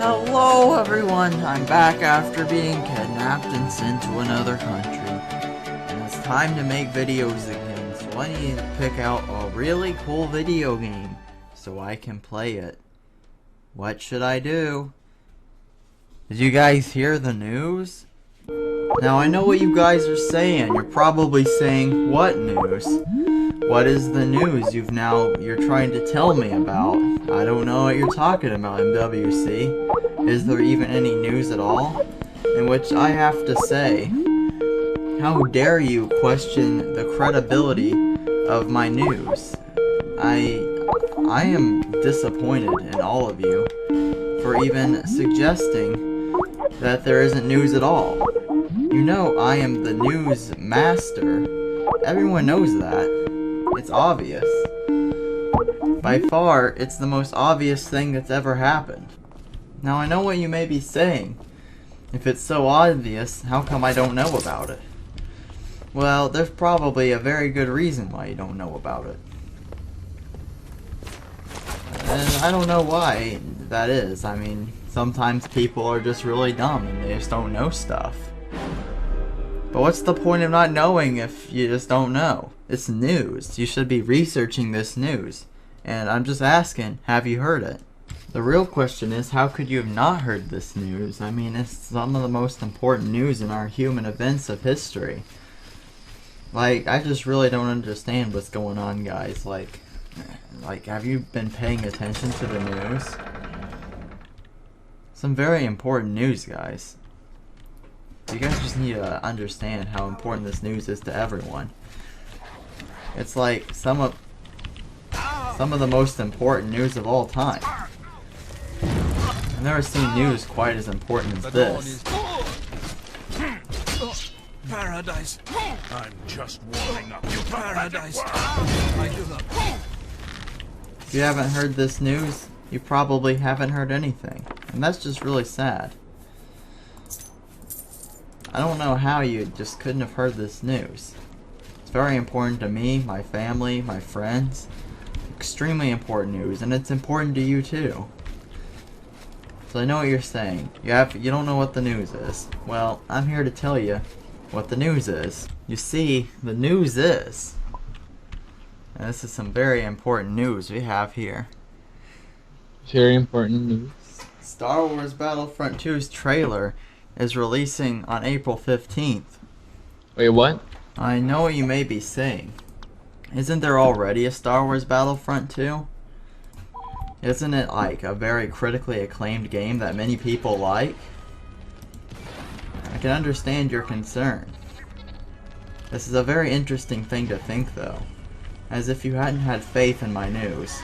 Hello everyone, I'm back after being kidnapped and sent to another country. And it's time to make videos again, so I need to pick out a really cool video game so I can play it. What should I do? Did you guys hear the news? Now I know what you guys are saying. You're probably saying, what news? What is the news you're trying to tell me about? I don't know what you're talking about, MWC. Is there even any news at all? In which I have to say, how dare you question the credibility of my news? I am disappointed in all of you for even suggesting that there isn't news at all. You know I am the news master. Everyone knows that. It's obvious. By far, it's the most obvious thing that's ever happened. Now I know what you may be saying. If it's so obvious, how come I don't know about it? Well, there's probably a very good reason why you don't know about it. And I don't know why that is. I mean, sometimes people are just really dumb and they just don't know stuff. But what's the point of not knowing if you just don't know? It's news. You should be researching this news. And I'm just asking, have you heard it? The real question is, how could you have not heard this news? I mean, it's some of the most important news in our human events of history. Like, I just really don't understand what's going on, guys. Like, have you been paying attention to the news? Some very important news, guys. You guys just need to understand how important this news is to everyone. It's like some of the most important news of all time. I've never seen news quite as important as this. Paradise. I'm just warming up. You paradise. If you haven't heard this news, you probably haven't heard anything. And that's just really sad. I don't know how you just couldn't have heard this news. It's very important to me, my family, my friends. Extremely important news, and it's important to you too. So I know what you're saying. You don't know what the news is. Well, I'm here to tell you what the news is. You see, the news is, and this is some very important news we have here. Very important news. Star Wars Battlefront 2's trailer is releasing on April 15th. Wait, what? I know what you may be saying. Isn't there already a Star Wars Battlefront 2? Isn't it like a very critically acclaimed game that many people like? I can understand your concern. This is a very interesting thing to think though, as if you hadn't had faith in my news.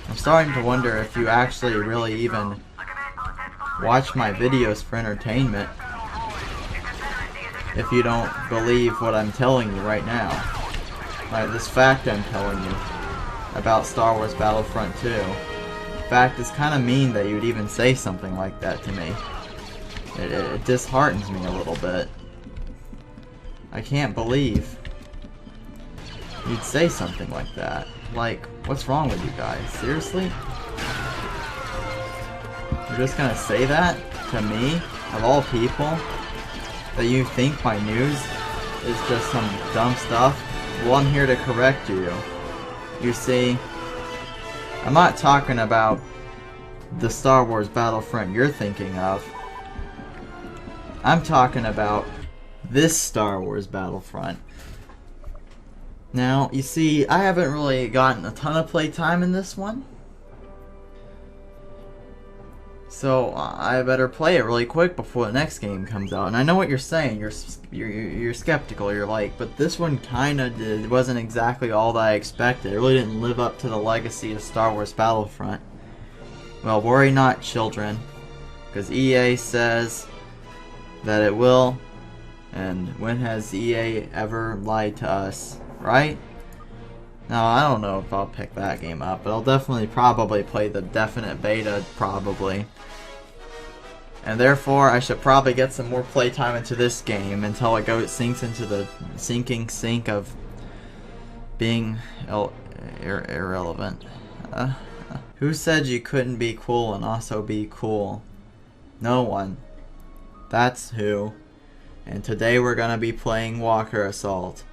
I'm starting to wonder if you actually really even watch my videos for entertainment, if you don't believe what I'm telling you right now. Like this fact I'm telling you about Star Wars Battlefront 2. In fact, it's kind of mean that you'd even say something like that to me. It disheartens me a little bit. I can't believe you'd say something like that. Like, what's wrong with you guys? Seriously? You're just gonna say that to me, of all people? That you think my news is just some dumb stuff? Well, I'm here to correct you. You see, I'm not talking about the Star Wars Battlefront you're thinking of. I'm talking about this Star Wars Battlefront. Now, you see, I haven't really gotten a ton of playtime in this one. So I better play it really quick before the next game comes out. And I know what you're saying. You're skeptical. You're like, but this one wasn't exactly all that I expected. It really didn't live up to the legacy of Star Wars Battlefront. Well, worry not, children, because EA says that it will. And when has EA ever lied to us, right? Now, I don't know if I'll pick that game up, but I'll definitely probably play the definite beta, probably. And therefore, I should probably get some more playtime into this game until it sinks into the sinking sink of being irrelevant. Who said you couldn't be cool and also be cool? No one. That's who. And today we're gonna be playing Walker Assault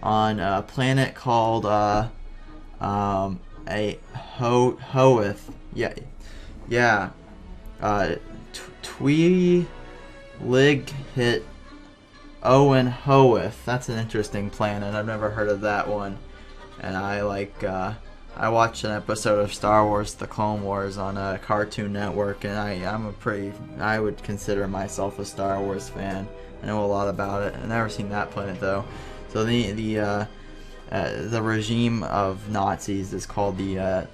on a planet called Hoeth. Yeah. Twi'lek Owen Hoeth. That's an interesting planet. I've never heard of that one. And I watched an episode of Star Wars: The Clone Wars on a Cartoon Network, and I would consider myself a Star Wars fan. I know a lot about it. I've never seen that planet though. So the regime of Nazis is called the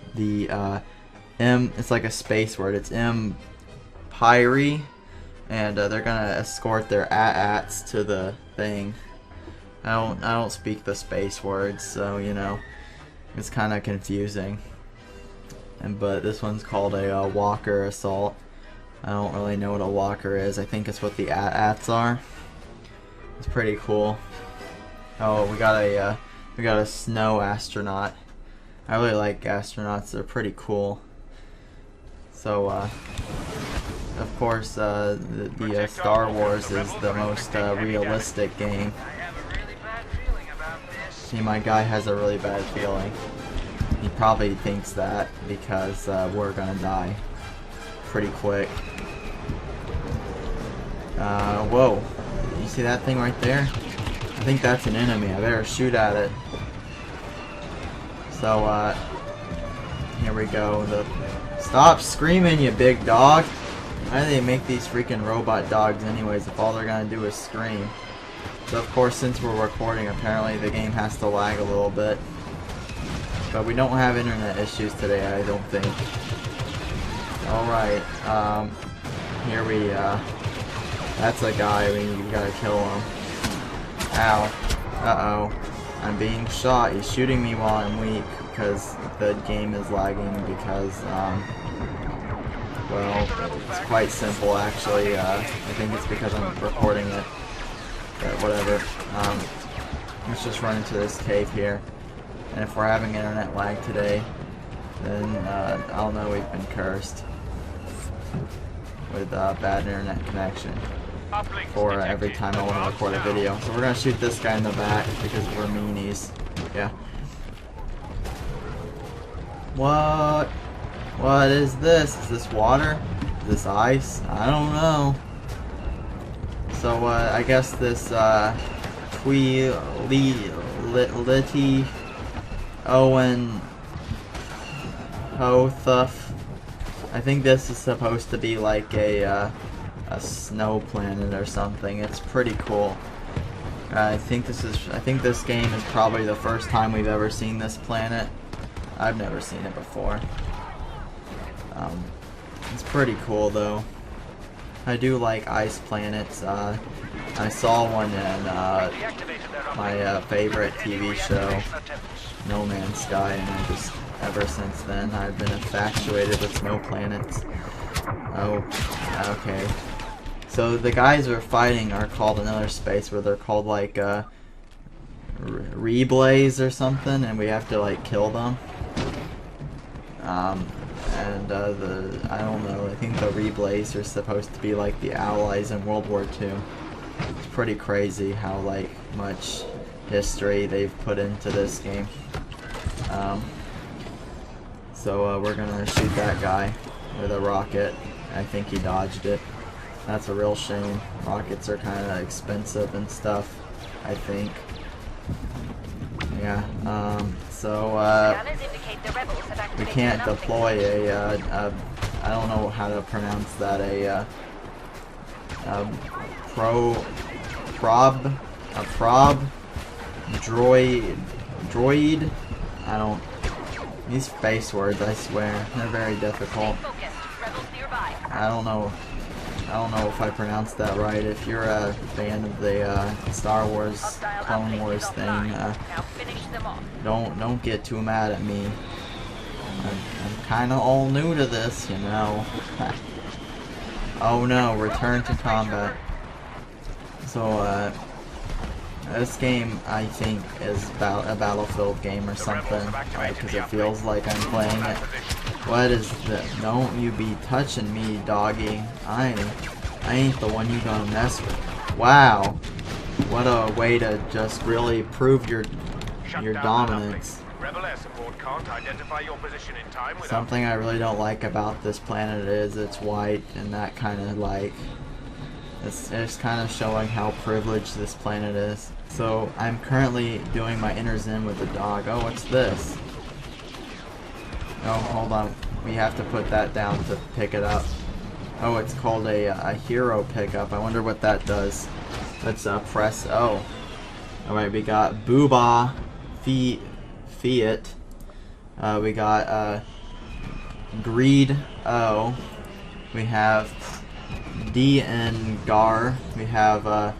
It's like a space word. It's Empire, and they're gonna escort their AT-ATs to the thing. I don't speak the space words, so you know. It's kind of confusing, but this one's called a Walker Assault. I don't really know what a Walker is. I think it's what the AT-ATs are. It's pretty cool. Oh, we got a snow astronaut. I really like astronauts. They're pretty cool. So, of course, the Star Wars is the most realistic game. See, my guy has a really bad feeling. He probably thinks that because we're gonna die pretty quick. Whoa. You see that thing right there? I think that's an enemy. I better shoot at it. So, here we go. Stop screaming, you big dog! Why do they make these freaking robot dogs anyways if all they're gonna do is scream? So of course, since we're recording, apparently the game has to lag a little bit. But we don't have internet issues today, I don't think. Alright, here we, that's a guy, we gotta kill him. Ow. Uh-oh. I'm being shot. He's shooting me while I'm weak because the game is lagging because, well, it's quite simple actually. I think it's because I'm recording it. But whatever. Let's just run into this cave here. And if we're having internet lag today, then I'll know we've been cursed with bad internet connection for every time I want to record a video. So we're gonna shoot this guy in the back because we're meanies. Yeah. What? What is this? Is this water? Is this ice? I don't know. So I guess this Twi'lek Owen Hoeth. I think this is supposed to be like a snow planet or something. It's pretty cool. I think this game is probably the first time we've ever seen this planet. I've never seen it before. It's pretty cool though. I do like ice planets. I saw one in my favorite TV show, No Man's Sky, and ever since then I've been infatuated with snow planets. Oh, okay. So the guys we're fighting are called another space where they're called like Reblaze or something, and we have to like kill them. I don't know, I think the Reblaze are supposed to be like the Allies in World War II. It's pretty crazy how like much history they've put into this game. So we're gonna shoot that guy with a rocket. I think he dodged it. That's a real shame. Rockets are kind of expensive and stuff, I think. Yeah, we can't deploy a I don't know how to pronounce that, a prob droid. I don't. These space words, I swear, they're very difficult. I don't know if I pronounced that right. If you're a fan of the Star Wars Clone Wars thing, don't get too mad at me. I'm kind of all new to this, you know. Oh no, return to combat. So this game, I think, is a Battlefield game or something, because it feels like I'm playing it. What is that? Don't you be touching me, doggy. I ain't the one you gonna mess with. Wow. What a way to just really prove your dominance. Rebel air support can't identify your position in time without... Something I really don't like about this planet is it's white, and that kind of like it's kind of showing how privileged this planet is. So I'm currently doing my inner zen with the dog. Oh, what's this? Oh, hold on. We have to put that down to pick it up. Oh, it's called a hero pickup. I wonder what that does. Let's press O. Alright, we got Booba, Fiat. We got Greed O. We have D and Gar. We have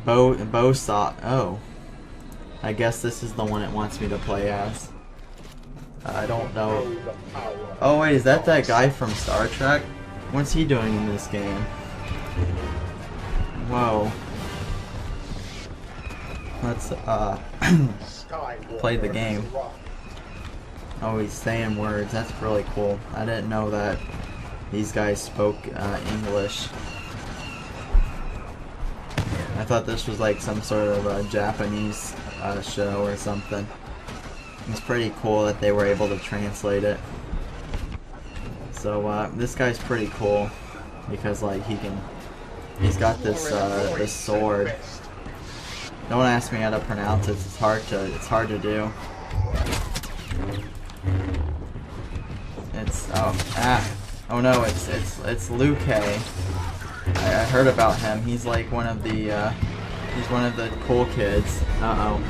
Bosa. Oh. I guess this is the one it wants me to play as. I don't know. Oh wait, is that guy from Star Trek? What's he doing in this game? Whoa. Let's play the game. Oh, he's saying words. That's really cool. I didn't know that these guys spoke English. I thought this was like some sort of a Japanese show or something. It's pretty cool that they were able to translate it. So this guy's pretty cool because like he's got this this sword. Don't ask me how to pronounce it. It's hard to do. It's oh no, it's Luke. I heard about him. He's like one of the cool kids.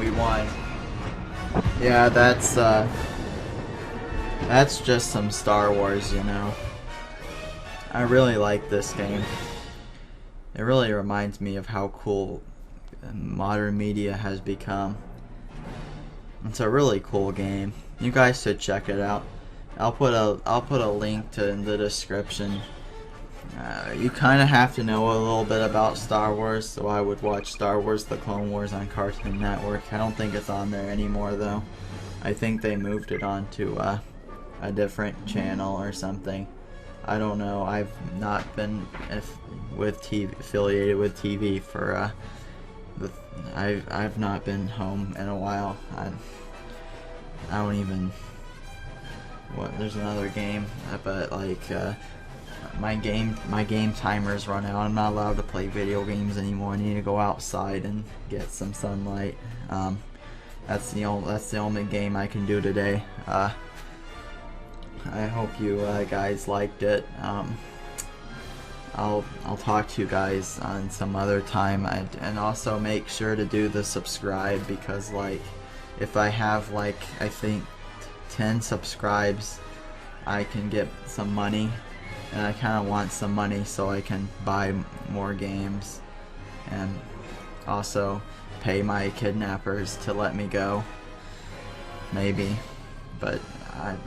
We won. Yeah, that's just some Star Wars, you know. I really like this game. It really reminds me of how cool modern media has become. It's a really cool game. You guys should check it out. I'll put a link in the description. You kind of have to know a little bit about Star Wars, so I would watch Star Wars: The Clone Wars on Cartoon Network. I don't think it's on there anymore though. I think they moved it on to a different channel or something. I don't know. I've not been affiliated with TV for I've not been home in a while. I don't even. What? There's another game, but like my game timer's run out. I'm not allowed to play video games anymore. I need to go outside and get some sunlight. That's the only game I can do today. I hope you guys liked it. I'll talk to you guys on some other time, and also make sure to do the subscribe, because like if I have like I think 10 subscribes, I can get some money, and I kind of want some money so I can buy more games and also pay my kidnappers to let me go, maybe, but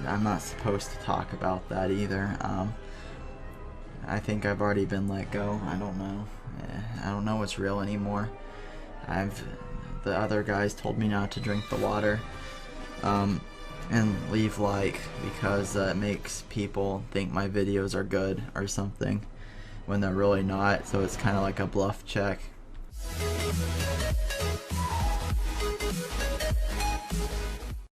I'm not supposed to talk about that either. I think I've already been let go. I don't know. I don't know what's real anymore. The other guys told me not to drink the water and leave like, because it makes people think my videos are good or something when they're really not, so it's kind of like a bluff check.